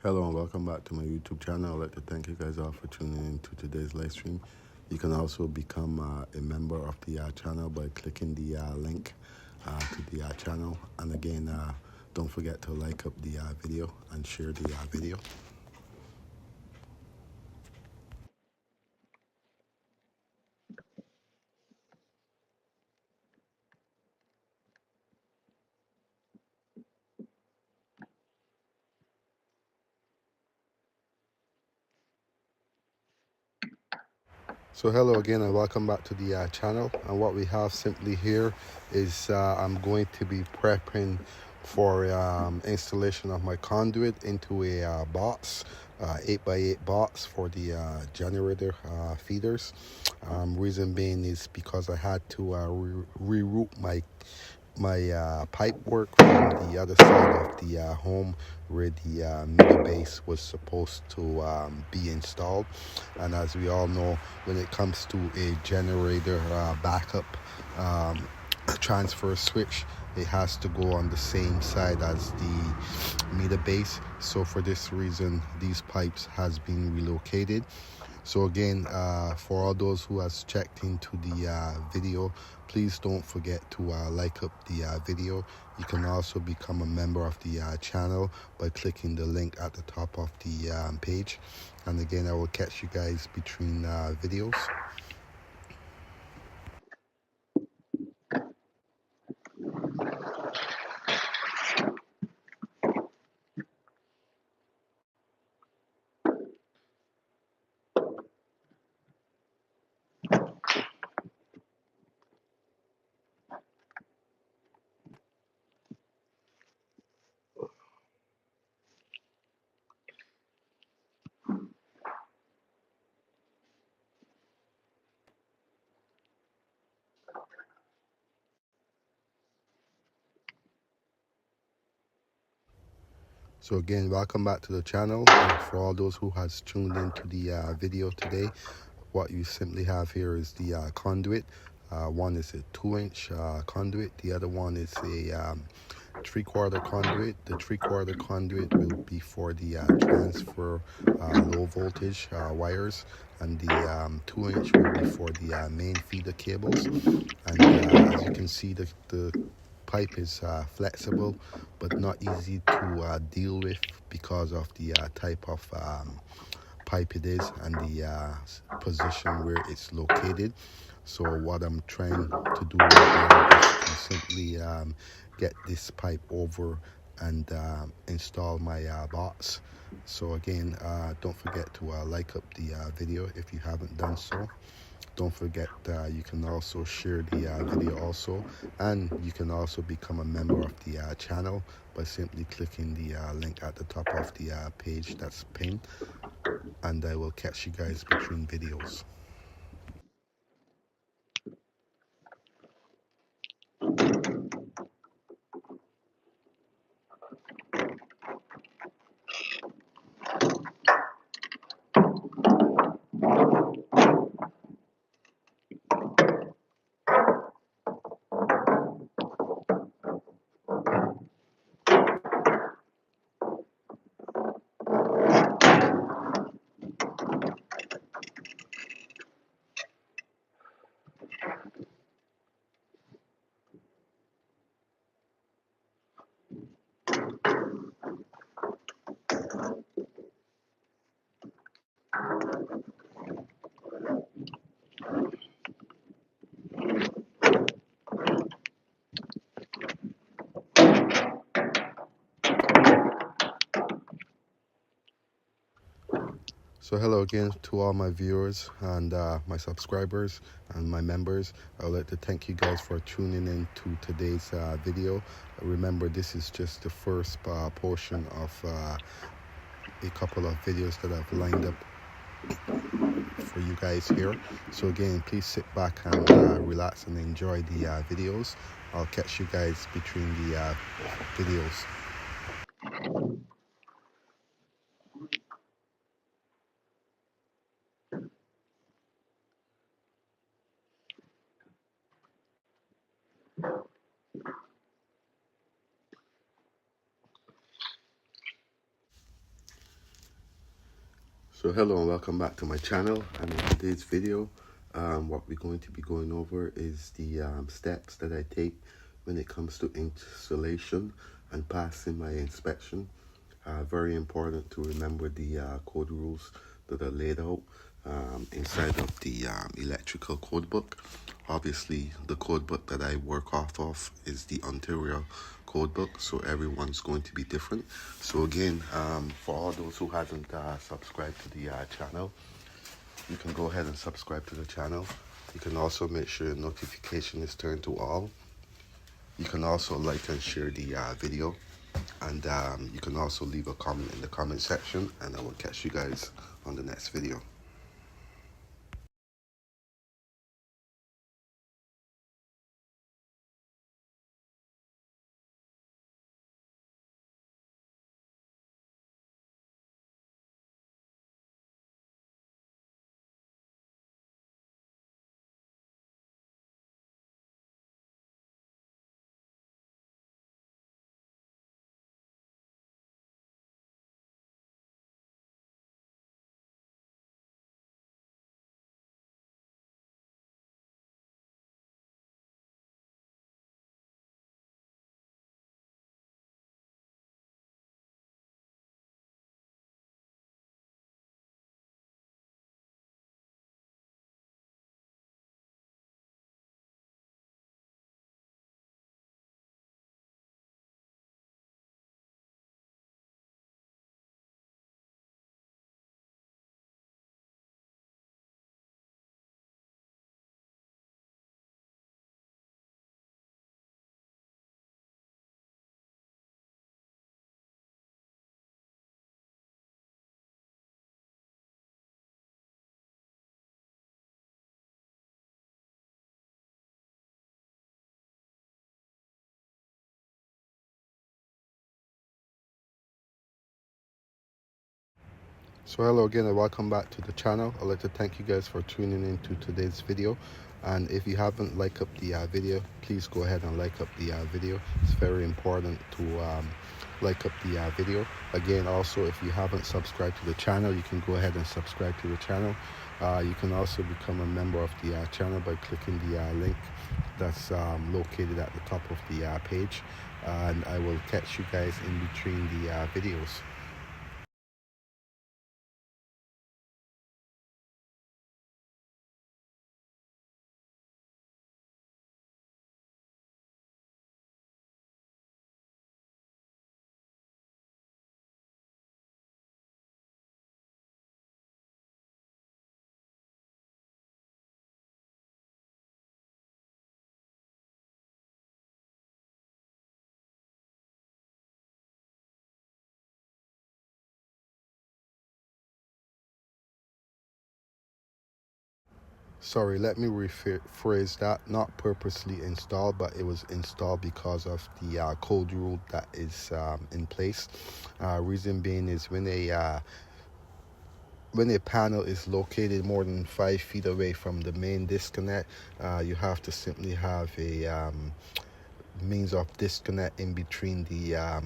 Hello and welcome back to my YouTube channel. I'd like to thank you guys all for tuning in to today's live stream. You can also become a member of the channel by clicking the link to the channel. And again, don't forget to like up the video and share the video. So hello again and welcome back to the channel. And what we have simply here is I'm going to be prepping for installation of my conduit into a box, 8x8 box for the generator feeders. Reason being is because I had to reroute my pipe work from the other side of the home where the meter base was supposed to be installed. And as we all know, when it comes to a generator backup transfer switch, it has to go on the same side as the meter base. So for this reason, these pipes has been relocated. So again, for all those who has checked into the video, please don't forget to like up the video. You can also become a member of the channel by clicking the link at the top of the page. And again, I will catch you guys between videos. So again, welcome back to the channel. And for all those who has tuned into the video today, what you simply have here is the conduit. One is a 2-inch conduit. The other one is a 3/4 conduit. The 3/4 conduit will be for the transfer low voltage wires, and the 2-inch will be for the main feeder cables. And as you can see, the pipe is flexible but not easy to deal with because of the type of pipe it is and the position where it's located. So what I'm trying to do right now is to simply get this pipe over and install my box. So again, don't forget to like up the video if you haven't done so. Don't forget you can also share the video also, and you can also become a member of the channel by simply clicking the link at the top of the page that's pinned. And I will catch you guys between videos. So hello again to all my viewers and my subscribers and my members. I would like to thank you guys for tuning in to today's video. Remember, this is just the first portion of a couple of videos that I've lined up for you guys here. So again, please sit back and relax and enjoy the videos. I'll catch you guys between the videos. So hello and welcome back to my channel, and in today's video what we're going to be going over is the steps that I take when it comes to installation and passing my inspection. Very important to remember the code rules that are laid out inside of the electrical code book. Obviously, the code book that I work off of is the Ontario code book, so everyone's going to be different. So again, for all those who hasn't subscribed to the channel, you can go ahead and subscribe to the channel. You can also make sure your notification is turned to all. You can also like and share the video, and you can also leave a comment in the comment section, and I will catch you guys on the next video. So hello again and welcome back to the channel. I'd like to thank you guys for tuning in to today's video, and if you haven't liked up the video, please go ahead and like up the video. It's very important to like up the video. Again, also, if you haven't subscribed to the channel, you can go ahead and subscribe to the channel. You can also become a member of the channel by clicking the link that's located at the top of the page, and I will catch you guys in between the videos. Sorry, let me rephrase that. Not purposely installed, but it was installed because of the code rule that is in place. Reason being is when a panel is located more than 5 feet away from the main disconnect, you have to simply have a means of disconnect in between the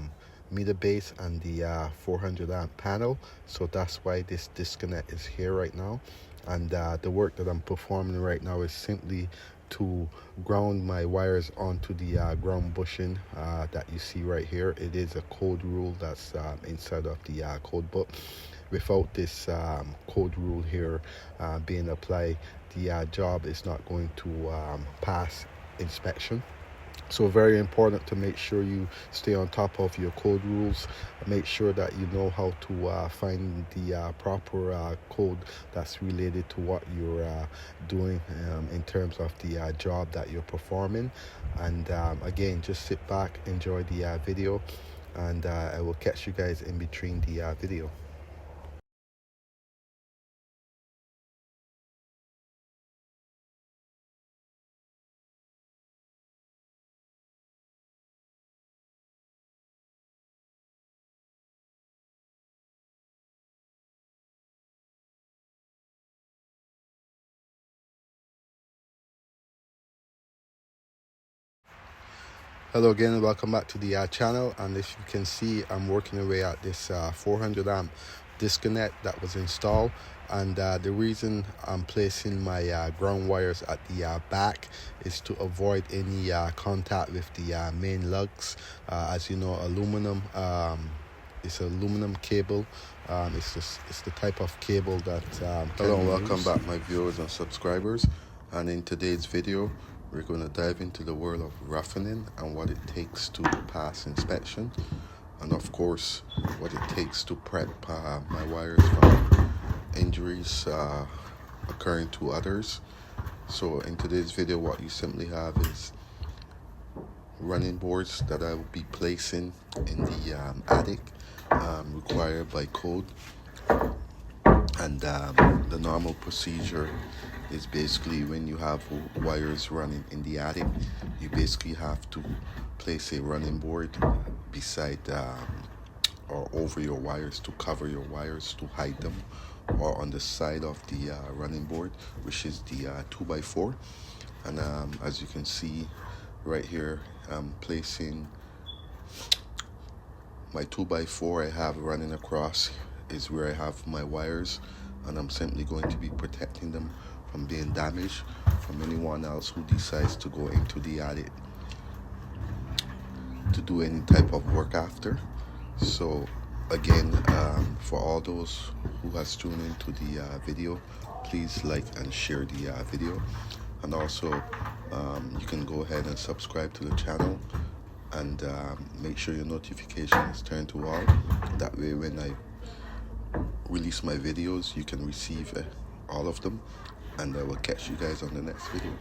meter base and the 400 amp panel. So that's why this disconnect is here right now, and the work that I'm performing right now is simply to ground my wires onto the ground bushing that you see right here. It is a code rule that's inside of the code book. Without this code rule here being applied, the job is not going to pass inspection. So very important to make sure you stay on top of your code rules. Make sure that you know how to find the proper code that's related to what you're doing in terms of the job that you're performing. And again, just sit back, enjoy the video, and I will catch you guys in between the video. Hello again and welcome back to the channel, and as you can see, I'm working away at this 400 amp disconnect that was installed. And the reason I'm placing my ground wires at the back is to avoid any contact with the main lugs. As you know, aluminum, it's aluminum cable. It's the type of cable that hello and welcome back, my viewers and subscribers. And in today's video, we're going to dive into the world of roughening and what it takes to pass inspection, and of course what it takes to prep my wires from injuries occurring to others. So in today's video, what you simply have is running boards that I will be placing in the attic, required by code. And the normal procedure is basically when you have wires running in the attic, you basically have to place a running board beside or over your wires to cover your wires, to hide them, or on the side of the running board, which is the 2x4. And as you can see right here, I'm placing my 2x4 I have running across is where I have my wires, and I'm simply going to be protecting them from being damaged from anyone else who decides to go into the attic to do any type of work after. So again, for all those who has tuned into the video, please like and share the video, and also you can go ahead and subscribe to the channel, and make sure your notification is turned to all. That way when I release my videos, you can receive all of them, and I will catch you guys on the next video.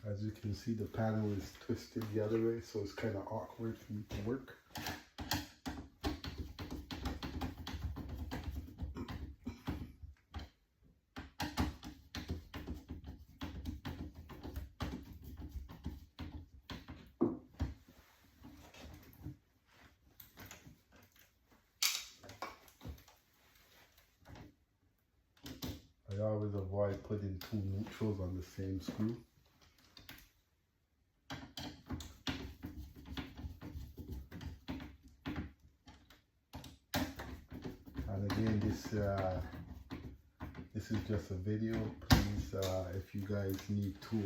As you can see, the panel is twisted the other way, so it's kind of awkward for me to work. I always avoid putting two neutrals on the same screw. And again, this is just a video. Please, if you guys need to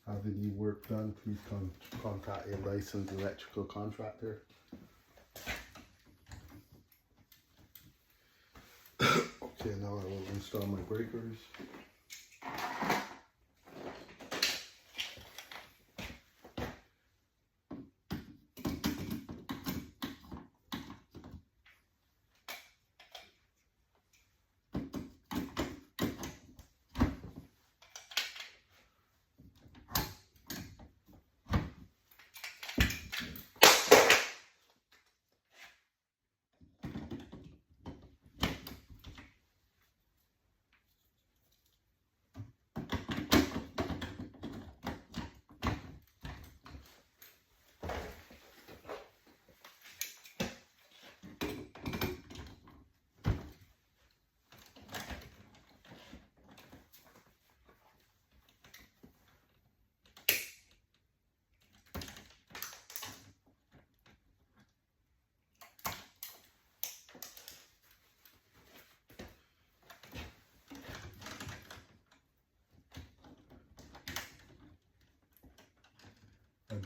have any work done, please contact a licensed electrical contractor. Okay, now I will install my breakers.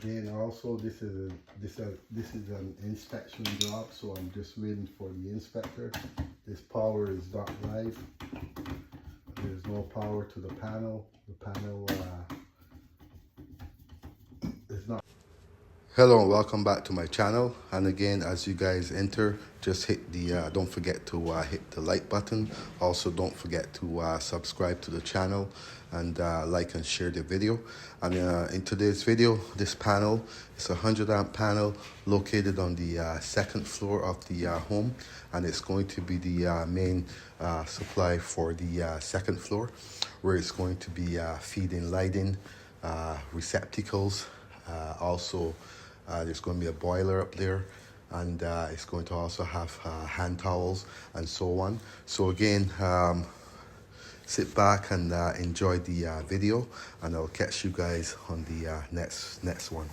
Again, also this is an inspection job, so I'm just waiting for the inspector. This power is not live. There's no power to the panel. The panel is not. Hello and welcome back to my channel. And again, as you guys enter, just hit the don't forget to hit the like button. Also don't forget to subscribe to the channel and like and share the video. And in today's video, this panel is a 100 amp panel located on the second floor of the home, and it's going to be the main supply for the second floor, where it's going to be feeding lighting, receptacles, also there's going to be a boiler up there, and it's going to also have hand towels and so on. So again, sit back and enjoy the video, and I'll catch you guys on the next one.